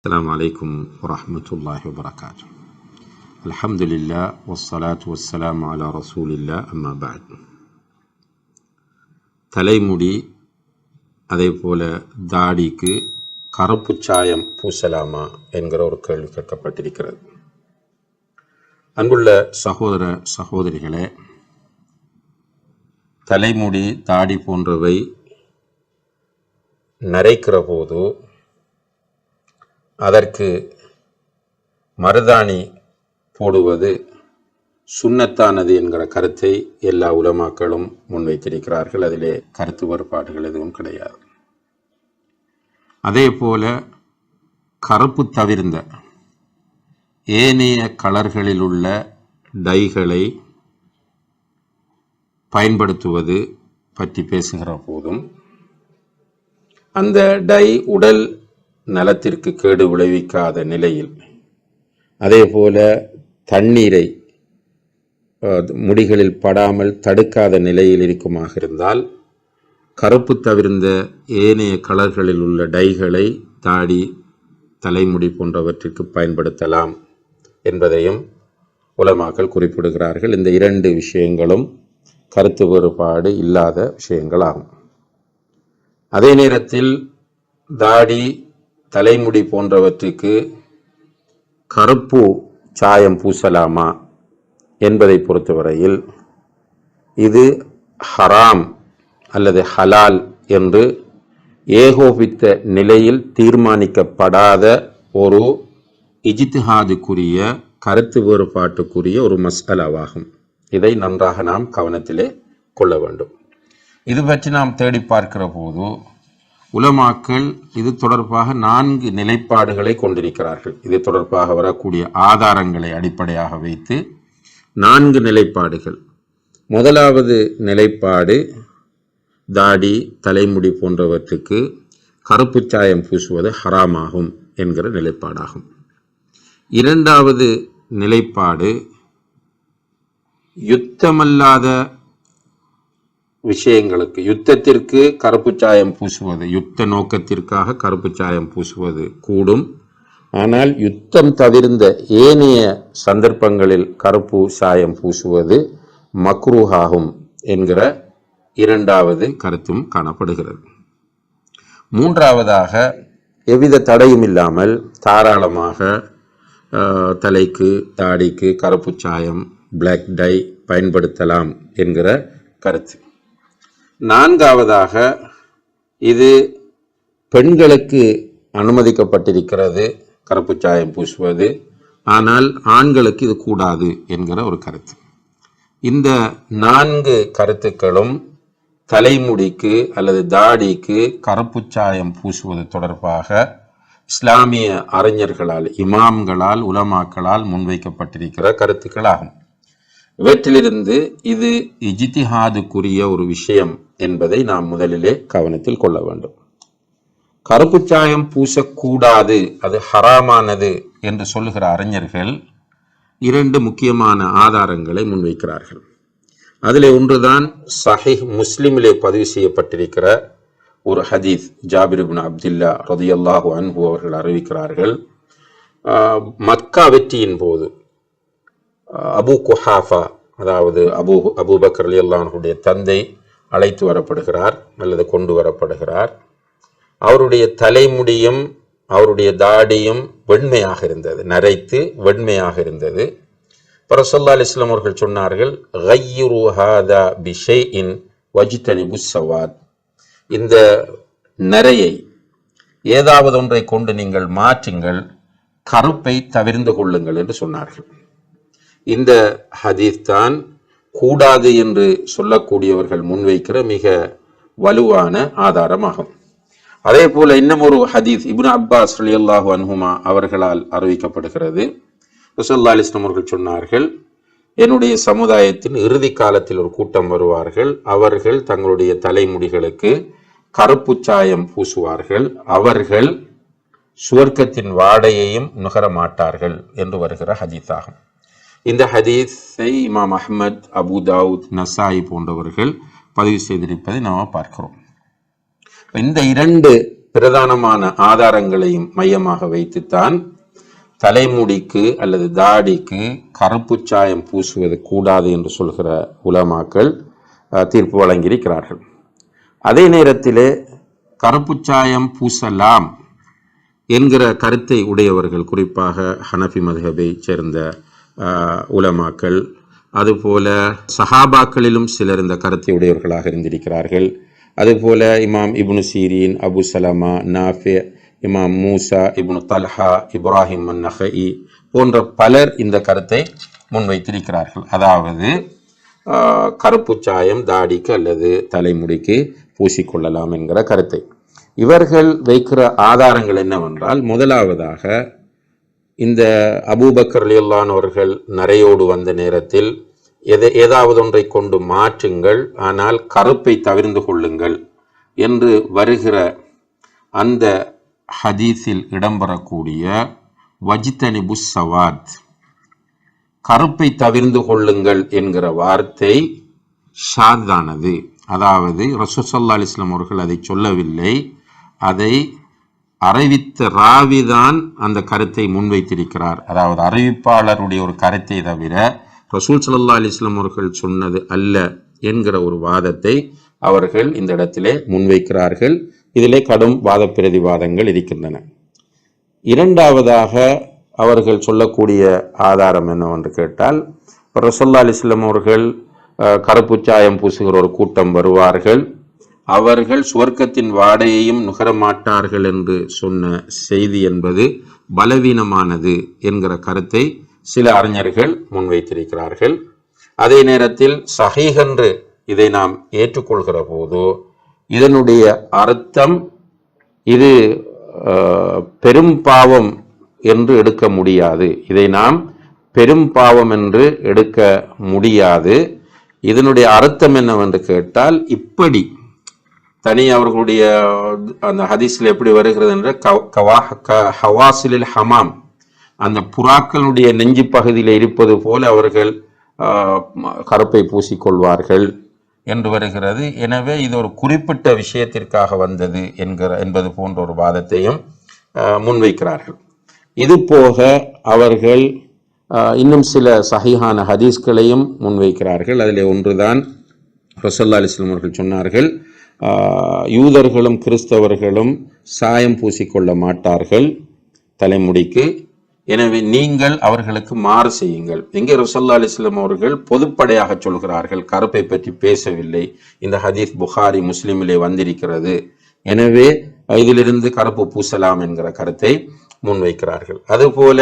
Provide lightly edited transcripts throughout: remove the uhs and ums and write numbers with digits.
السلام عليكم ورحمة الله وبركاته. الحمد لله والصلاة والسلام على رسول الله أما بعد. தலைமுடி அதே போல தாடிக்கு கருப்பு சாயம் பூசலாமா என்கிற ஒரு கேள்வி கேட்கப்பட்டிருக்கிறது. அன்புள்ள சகோதர சகோதரிகளே, தலைமுடி தாடி போன்றவை நரைக்கிற போது அதற்கு மருதாணி போடுவது சுன்னத்தானது என்கிற கருத்தை எல்லா உலமாக்களும் முன்வைத்திருக்கிறார்கள். அதிலே கருத்து வேறுபாடுகள் எதுவும் கிடையாது. அதே போல கருப்பு தவிர்ந்த ஏனைய கலர்களில் உள்ள டைகளை பயன்படுத்துவது பற்றி பேசுகிற போதும் அந்த டை உடல் நலத்திற்கு கேடு விளைவிக்காத நிலையில், அதே போல தண்ணீரை முடிகளில் படாமல் தடுக்காத நிலையில் இருக்குமாக இருந்தால் கருப்பு தவிர்ந்த ஏனைய கலர்களில் உள்ள டைகளை தாடி தலைமுடி போன்றவற்றிற்கு பயன்படுத்தலாம் என்பதையும் உலமாக்கள் குறிப்பிடுகிறார்கள். இந்த இரண்டு விஷயங்களும் கருத்து வேறுபாடு இல்லாத விஷயங்களாகும். அதே நேரத்தில் தாடி தலைமுடி போன்றவற்றுக்கு கருப்பு சாயம் பூசலாமா என்பதை பொறுத்தவரையில் இது ஹராம் அல்லது ஹலால் என்று ஏகோபித்த நிலையில் தீர்மானிக்கப்படாத ஒரு இஜ்திஹாதுக்குரிய கருத்து வேறுபாட்டுக்குரிய ஒரு மஸ்அலாவாகும். இதை நன்றாக நாம் கவனத்திலே கொள்ள வேண்டும். இது பற்றி நாம் தேடி பார்க்கிற போது உலமாக்கள் இது தொடர்பாக 4 நிலைப்பாடுகளை கொண்டிருக்கிறார்கள். இது தொடர்பாக வரக்கூடிய ஆதாரங்களை அடிப்படையாக வைத்து 4 நிலைப்பாடுகள். முதலாவது நிலைப்பாடு தாடி தலைமுடி போன்றவற்றுக்கு கருப்பு சாயம் பூசுவது ஹராமாகும் என்கிற நிலைப்பாடாகும். இரண்டாவது நிலைப்பாடு யுத்தமல்லாத விஷயங்களுக்கு, யுத்தத்திற்கு கருப்பு சாயம் பூசுவது, யுத்த நோக்கத்திற்காக கருப்பு சாயம் பூசுவது கூடும். ஆனால் யுத்தம் தவிர்ந்த ஏனைய சந்தர்ப்பங்களில் கருப்பு சாயம் பூசுவது மக்ரூஹாகும் என்கிற இரண்டாவது கருத்தும் காணப்படுகிறது. மூன்றாவதாக எவ்வித தடையும் இல்லாமல் தாராளமாக தலைக்கு தாடிக்கு கருப்பு சாயம் பிளாக் டை பயன்படுத்தலாம் என்கிற கருத்து. நான்காவதாக இது பெண்களுக்கு அனுமதிக்கப்பட்டிருக்கிறது கருப்பு சாயம் பூசுவது, ஆனால் ஆண்களுக்கு இது கூடாது என்கிற ஒரு கருத்து. இந்த 4 கருத்துக்களும் தலைமுடிக்கு அல்லது தாடிக்கு கருப்பு சாயம் பூசுவது தொடர்பாக இஸ்லாமிய அறிஞர்களால், இமாம்களால், உலமாக்களால் முன்வைக்கப்பட்டிருக்கிற கருத்துக்களாகும். இவற்றிலிருந்து இது இஜ்திஹாதுக்குரிய ஒரு விஷயம் என்பதை நாம் முதலிலே கவனத்தில் கொள்ள வேண்டும். கருப்பு சாயம் பூசக்கூடாது, அது ஹராமானது என்று சொல்லுகிற அறிஞர்கள் 2 முக்கியமான ஆதாரங்களை முன்வைக்கிறார்கள். அதிலே ஒன்றுதான் சஹீஹ் முஸ்லிமிலே பதிவு செய்யப்பட்டிருக்கிற ஒரு ஹதீஸ். ஜாபிர் இப்னு அப்துல்லா ரலியல்லாஹு அன்ஹு அவர்கள் அறிவிக்கிறார்கள், மக்கா வெற்றியின் போது அபு குஹாஃபா, அதாவது அபூபக்கர் ரலியல்லாஹு அன்ஹுடைய தந்தை அழைத்து வரப்படுகிறார் அல்லது கொண்டு வரப்படுகிறார். அவருடைய தலைமுடியும் அவருடைய தாடியும் வெண்மையாக இருந்தது, நரைத்து வெண்மையாக இருந்தது. ரசூலுல்லாஹி அலைஹி வஸல்லம் அவர்கள் சொன்னார்கள், கய்யிரு ஹாதா பிஷைஇன் வஜ்தனிபு ஸவாத், இந்த நரையை ஏதாவது ஒன்றை கொண்டு நீங்கள் மாற்றுங்கள், கருப்பை தவிர்ந்து கொள்ளுங்கள் என்று சொன்னார்கள். இந்த ஹதீஸ் தான் கூடாது என்று சொல்லக்கூடியவர்கள் முன்வைக்கிற மிக வலுவான ஆதாரமாகும். அதே போல இன்னும் ஒரு ஹதீஸ் இப்னு அப்பாஸ் ரலியல்லாஹு அன்ஹுமா அவர்களால் அறிவிக்கப்படுகிறது. ரசூலுல்லாஹி அலைஹி வஸல்லம் அவர்கள் சொன்னார்கள், என்னுடைய சமுதாயத்தின் இறுதி காலத்தில் ஒரு கூட்டம் வருவார்கள், அவர்கள் தங்களுடைய தலைமுடிகளுக்கு கருப்பு சாயம் பூசுவார்கள், அவர்கள் சுவர்க்கத்தின் வாடையையும் நுகர மாட்டார்கள் என்று வருகிற ஹதீஸ் ஆகும். இந்த ஹதீஸை இமாம் அஹ்மத், அபு தாவூத், நசாயி போன்றவர்கள் பதிவு செய்திருப்பதை நாம் பார்க்கிறோம். இந்த 2 பிரதானமான ஆதாரங்களையும் மையமாக வைத்துத்தான் தலைமுடிக்கு அல்லது தாடிக்கு கருப்பு சாயம் பூசுவது கூடாது என்று சொல்கிற உலமாக்கள் தீர்ப்பு வழங்கியிருக்கிறார்கள். அதே நேரத்திலே கருப்பு சாயம் பூசலாம் என்கிற கருத்தை உடையவர்கள், குறிப்பாக ஹனஃபி மதுஹபை சேர்ந்த உலமாக்கள், அதுபோல சஹாபாக்களிலும் சிலர் இந்த கருத்தை உடையவர்களாக இருந்திருக்கிறார்கள். அதுபோல இமாம் இப்னு சீரின், அபு சலமா, நாஃபி, இமாம் மூசா இப்னு தல்ஹா, இப்ராஹிம் அன்-நஹஇ போன்ற பலர் இந்த கருத்தை முன்வைத்திருக்கிறார்கள். அதாவது கருப்பு சாயம் தாடிக்கு அல்லது தலைமுடிக்கு பூசிக்கொள்ளலாம் என்கிற கருத்தை. இவர்கள் வைக்கிற ஆதாரங்கள் என்னவென்றால், முதலாவதாக இந்த அபூபக்கர் ரலியல்லாஹு அவர்கள் நரையோடு வந்த நேரத்தில் ஏதாவது ஒன்றை கொண்டு மாற்றுங்கள், ஆனால் கருப்பை தவிர்ந்து கொள்ளுங்கள் என்று வருகிற அந்த ஹதீஸில் இடம்பெறக்கூடிய வஜ்தனிபு சவாத், கருப்பை தவிர்ந்து கொள்ளுங்கள் என்கிற வார்த்தை ஷாதானது. அதாவது ரசூல் ஸல்லல்லாஹு அலைஹி வஸல்லம் அவர்கள் அதை சொல்லவில்லை, அதை அறிவித்த ராவிதான் அந்த கருத்தை முன்வைத்திருக்கிறார். அதாவது அறிவிப்பாளருடைய ஒரு கருத்தை தவிர ரசூல் ஸல்லல்லாஹு அலைஹி வஸல்லம் அவர்கள் சொன்னது அல்ல என்கிற ஒரு வாதத்தை அவர்கள் இந்த இடத்திலே முன்வைக்கிறார்கள். இதிலே கடும் வாத பிரதிவாதங்கள் இருக்கின்றன. இரண்டாவதாக அவர்கள் சொல்லக்கூடிய ஆதாரம் என்னவென்று கேட்டால், ரசூலுல்லாஹி அலைஹி வஸல்லம் அவர்கள் கருப்பு சாயம் பூசுகிற ஒரு கூட்டம் வருவார்கள், அவர்கள் சுவர்க்கத்தின் வாடையையும் நுகரமாட்டார்கள் என்று சொன்ன செய்தி என்பது பலவீனமானது என்கிற கருத்தை சில அறிஞர்கள் முன்வைத்திருக்கிறார்கள். அதே நேரத்தில் சஹீஹ் என்று இதை நாம் ஏற்றுக்கொள்கிற போது இதனுடைய அர்த்தம் இது பெரும் பாவம் என்று எடுக்க முடியாது. இதை நாம் பெரும் பாவம் என்று எடுக்க முடியாது. இதனுடைய அர்த்தம் என்னவென்று கேட்டால், இப்படி தனி அவர்களுடைய அந்த ஹதீஸில் எப்படி வருகிறது என்ற ஹவாசிலில் ஹமாம், அந்த புறாக்களுடைய நெஞ்சு பகுதியில் இருப்பது போல அவர்கள் கருப்பை பூசிக்கொள்வார்கள் என்று வருகிறது. எனவே இது ஒரு குறிப்பிட்ட விஷயத்திற்காக வந்தது என்பது போன்ற ஒரு வாதத்தையும் முன்வைக்கிறார்கள். இது போக அவர்கள் இன்னும் சில சஹீஹான ஹதீஸ்களையும் முன்வைக்கிறார்கள். அதில் ஒன்றுதான் ரசூலுல்லாஹி அலைஹி வஸல்லம் அவர்கள் சொன்னார்கள், யூதர்களும் கிறிஸ்தவர்களும் சாயம் பூசிக்கொள்ள மாட்டார்கள் தலைமுடிக்கு, எனவே நீங்கள் அவர்களுக்கு மாறு செய்யுங்கள். எங்கே ரசூலுல்லாஹி அலைஹி வஸல்லம் அவர்கள் பொதுப்படையாக சொல்கிறார்கள், கருப்பை பற்றி பேசவில்லை. இந்த ஹதீஸ் புகாரி முஸ்லிமிலே வந்திருக்கிறது, எனவே இதிலிருந்து கருப்பு பூசலாம் என்கிற கருத்தை முன்வைக்கிறார்கள். அதுபோல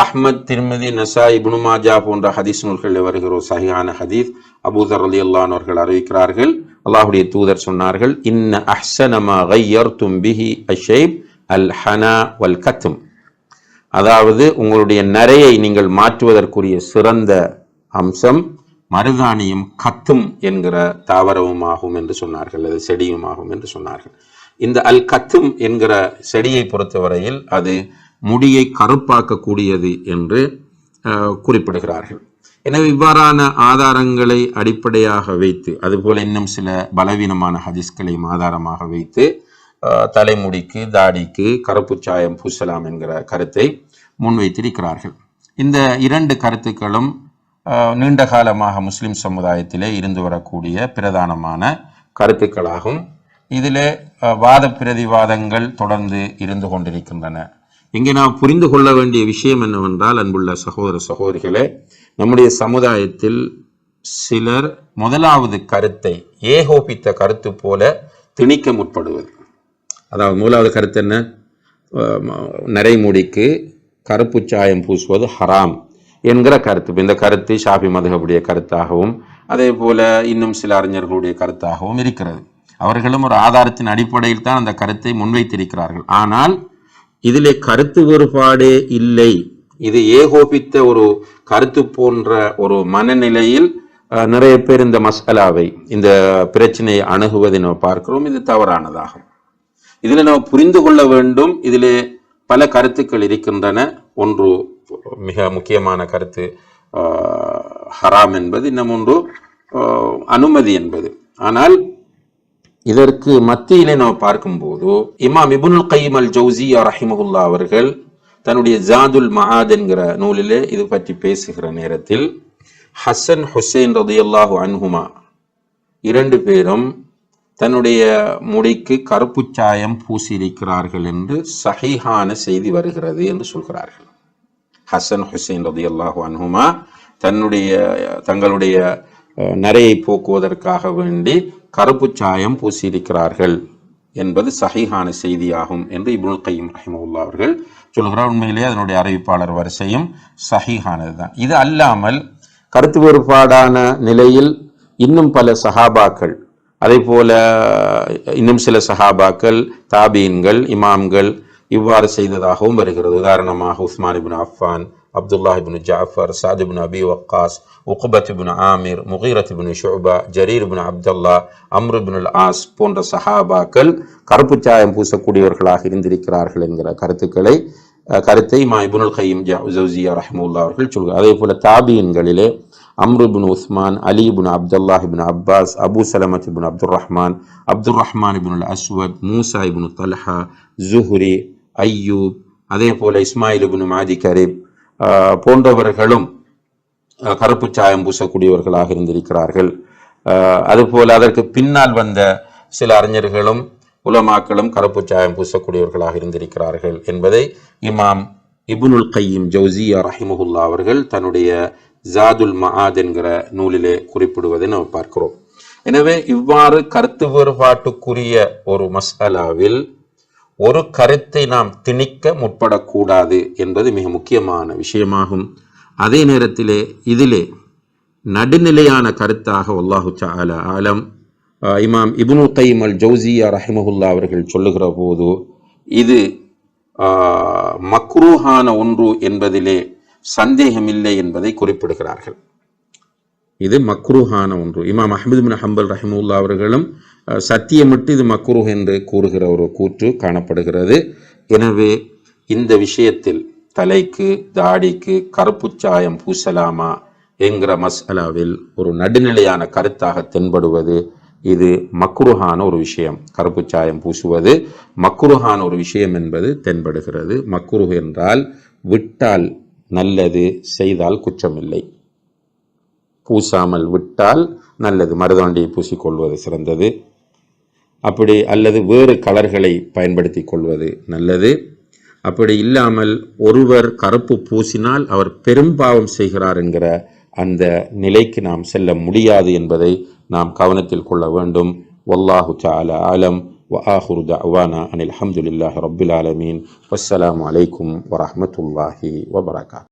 அஹ்மத், திர்மிதி, நசாய், இப்னு மாஜா போன்ற ஹதீஸ் நூல்களில் வருகிற ஒரு சஹீஹான ஹதீஸ் அபூ தர் ரலியல்லாஹு அன்ஹு அவர்கள் அறிவிக்கிறார்கள், அல்லாஹ்வுடைய தூதர் சொன்னார்கள், இன்ன அஹ்ஸன மா கய்யர்தும் பிஹி அஷைப் அல் ஹனா வல் கத்ம், அதாவது உங்களுடைய நரையை நீங்கள் மாற்றுவதற்குரிய சிறந்த அம்சம் மருதாணியும் கத்தும் என்கிற தாவரமும் ஆகும் என்று சொன்னார்கள், அது செடியும் ஆகும் என்று சொன்னார்கள். இந்த அல் கத்தும் என்கிற செடியை பொறுத்தவரையில் அது முடியை கருப்பாக்கக்கூடியது என்று குறிப்பிடுகிறார்கள். எனவே இவ்வாறான ஆதாரங்களை அடிப்படையாக வைத்து, அதுபோல இன்னும் சில பலவீனமான ஹதீஸ்களையும் ஆதாரமாக வைத்து தலைமுடிக்கு தாடிக்கு கருப்பு சாயம் பூசலாம் என்கிற கருத்தை முன்வைத்திருக்கிறார்கள். இந்த இரண்டு கருத்துக்களும் நீண்ட காலமாக முஸ்லிம் சமுதாயத்திலே இருந்து வரக்கூடிய பிரதானமான கருத்துக்களாகும். இதிலே வாத பிரதிவாதங்கள் தொடர்ந்து இருந்து கொண்டிருக்கின்றன. இங்கே நாம் புரிந்து கொள்ள வேண்டிய விஷயம் என்னவென்றால், அன்புள்ள சகோதர சகோதரிகளே, நம்முடைய சமுதாயத்தில் சிலர் முதலாவது கருத்தை ஏகோபித்த கருத்து போல திணிக்க முற்படுவது. அதாவது முதலாவது கருத்து என்ன? நரைமுடிக்கு கருப்பு சாயம் பூசுவது ஹராம் என்கிற கருத்து. இந்த கருத்து ஷாஃபி மதுஹபுடைய கருத்தாகவும் அதே போல இன்னும் சில அறிஞர்களுடைய கருத்தாகவும் இருக்கிறது. அவர்களும் ஒரு ஆதாரத்தின் அடிப்படையில் தான் அந்த கருத்தை முன்வைத்திருக்கிறார்கள். ஆனால் இதிலே கருத்து வேறுபாடே இல்லை. இது ஏகோபித்த ஒரு கருத்து போன்ற ஒரு மனநிலையில் நிறைய பேர் இந்த மஸ்அலாவை, இந்த பிரச்சனையை அணுகுவதை நம்ம பார்க்கிறோம். இது தவறானதாகும். இதில் நம்ம புரிந்து கொள்ள வேண்டும், இதிலே பல கருத்துக்கள் இருக்கின்றன. ஒன்று மிக முக்கியமான கருத்து ஹராம் என்பது, இன்னும் ஒன்று அனுமதி என்பது. ஆனால் இதற்கு மத்தியிலே நாம் பார்க்கும்போது இமாம் இப்னுல் கையிம் அல் ஜௌசியா ரஹிமஹுல்லா அவர்கள் தன்னுடைய ஜாதுல் மஆத் என்கிற நூலிலே இது பற்றி பேசுகிற நேரத்தில் ஹசன் ஹுசைன் ரலியல்லாஹு அன்ஹுமா இரண்டு பேரும் தன்னுடைய முடிக்கு கருப்பு சாயம் பூசியிருக்கிறார்கள் என்று சஹீஹான செய்தி வருகிறது என்று சொல்கிறார்கள். ஹசன் ஹுசைன் ரலியல்லாஹு அன்ஹுமா தங்களுடைய நரையை போக்குவதற்காக வேண்டி கருப்பு சாயம் பூசியிருக்கிறார்கள் என்பது சஹீஹான செய்தியாகும் என்று இப்னுல் கையிம் ரஹிமஹுல்லாஹ் அவர்கள் சொல்கிறார். உண்மையிலேயே அதனுடைய அறிவிப்பாளர் வரிசையும் சஹீஹானது தான். இது அல்லாமல் கருத்து வேறுபாடான நிலையில் இன்னும் பல சஹாபாக்கள், அதே போல இன்னும் சில சஹாபாக்கள், தாபீன்கள், இமாம்கள் இவ்வாறு செய்ததாகவும் வருகிறது. உதாரணமாக உஸ்மான் இப்னு அஃபான், அப்துல்லாஹ் இப்னு ஜாஃபர், சாத் இப்னு அபி வக்காஸ், உக்பத் இப்னு ஆமிர், முகீரத் இப்னு ஷுபா, ஜரீர் இப்னு அப்துல்லா, அம்ர் இப்னு அல் ஆஸ் போன்ற சஹாபாக்கள் கருப்பு சாயம் பூசக்கூடியவர்களாக இருந்திருக்கிறார்கள் என்கிற கருத்தை இமாம் இப்னுல் கையிம் ஜௌசியா ரஹிமஹுல்லாஹ் அவர்கள் சொல்கிறார். அதே போல தாபீன்களிலே அம்ர் இப்னு உஸ்மான், அலி இப்னு அப்துல்லாஹ் இப்னு அப்பாஸ், அபு சலமத் இப்னு அப்துர் ரஹ்மான் இப்னு அல் அஸ்வத், மூசா இப்னு தல்ஹா, ஜுஹ்ரி, அய்யூப், அதே போல இஸ்மாயில் இப்னு மாதி கரீப் போன்றவர்களும் கருப்பு சாயம் பூசக்கூடியவர்களாக இருந்திருக்கிறார்கள். அதுபோல அதற்கு பின்னால் வந்த சில அறிஞர்களும் உலமாக்களும் கருப்பு சாயம் பூசக்கூடியவர்களாக இருந்திருக்கிறார்கள் என்பதை இமாம் இப்னுல் கையிம் ஜௌசியா ரஹிமஹுல்லாஹ் அவர்கள் தன்னுடைய ஜாதுல் மஆத் என்கிற நூலிலே குறிப்பிடுவதை நாம் பார்க்கிறோம். எனவே இவ்வாறு கருத்து வேறுபாட்டுக்குரிய ஒரு மஸ்அலாவில் ஒரு கருத்தை நாம் திணிக்க முற்படக்கூடாது என்பது மிக முக்கியமான விஷயமாகும். அதே நேரத்திலே இதிலே நடுநிலையான கருத்தாக வல்லாஹு தஆலா ஆலம் இமாம் இப்னுல் கையிம் அல் ஜௌசியா ரஹிமஹுல்லாஹ் அவர்கள் சொல்லுகிற போது இது மக்ரூஹான ஒன்று என்பதிலே சந்தேகமில்லை என்பதை குறிப்பிடுகிறார்கள். இது மக்ரூஹான ஒன்று. இமாம் அஹ்மது பின் ஹம்பல் ரஹிமஹுல்லாஹ் அவர்களும் சத்தியமிட்டு இது மக்ரூஹ் என்று கூறுகிற ஒரு கூற்று காணப்படுகிறது. எனவே இந்த விஷயத்தில் தலைக்கு தாடிக்கு கருப்பு சாயம் பூசலாமா என்கிற மஸ்அலாவில் ஒரு நடுநிலையான கருத்தாக தென்படுவது இது மக்ரூஹான ஒரு விஷயம். கருப்பு சாயம் பூசுவது மக்ரூஹான ஒரு விஷயம் என்பது தென்படுகிறது. மக்ரூஹ் என்றால் விட்டால் நல்லது, செய்தால் குற்றமில்லை. பூசாமல் விட்டால் நல்லது, மருதாண்டியை பூசிக்கொள்வது சிறந்தது. அப்படி அல்லது வேறு கலர்களை பயன்படுத்தி கொள்வது நல்லது. அப்படி இல்லாமல் ஒருவர் கருப்பு பூசினால் அவர் பெரும்பாவம் செய்கிறார் என்கிற அந்த நிலைக்கு நாம் செல்ல முடியாது என்பதை நாம் கவனத்தில் கொள்ள வேண்டும். வல்லாஹு தஆலா ஆலம். وآخر دعوانا أن الحمد لله رب العالمين والسلام عليكم ورحمة الله وبركاته.